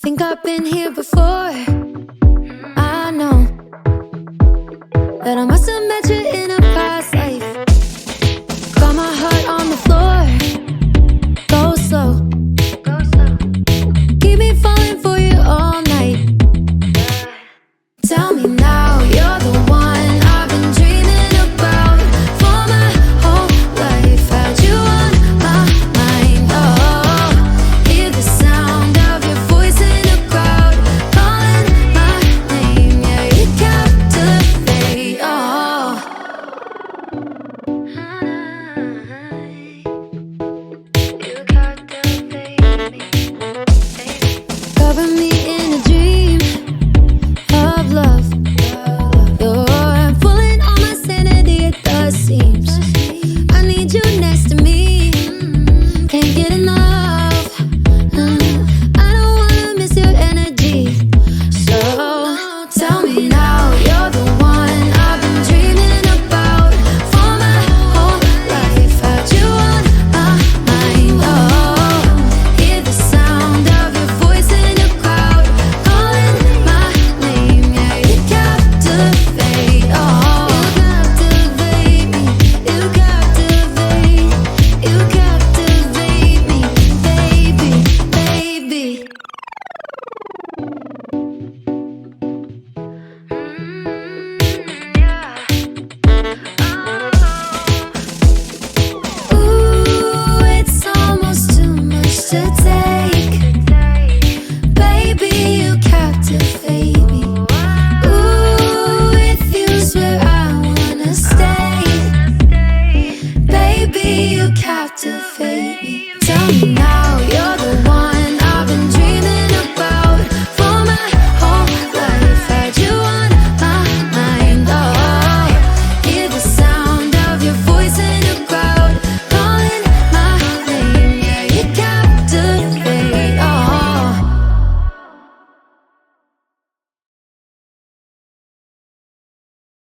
Think I've been here before. I know that I must have met you in a past life. Got my heart on the floor. Go slow. Keep me falling for you all night. Tell me now, you're the one I've been dreaming about for my whole life. Had you on my mind, oh. Hear the sound of your voice in the crowd, calling my name, yeah, you captivate, oh. You captivate me, baby. Cover me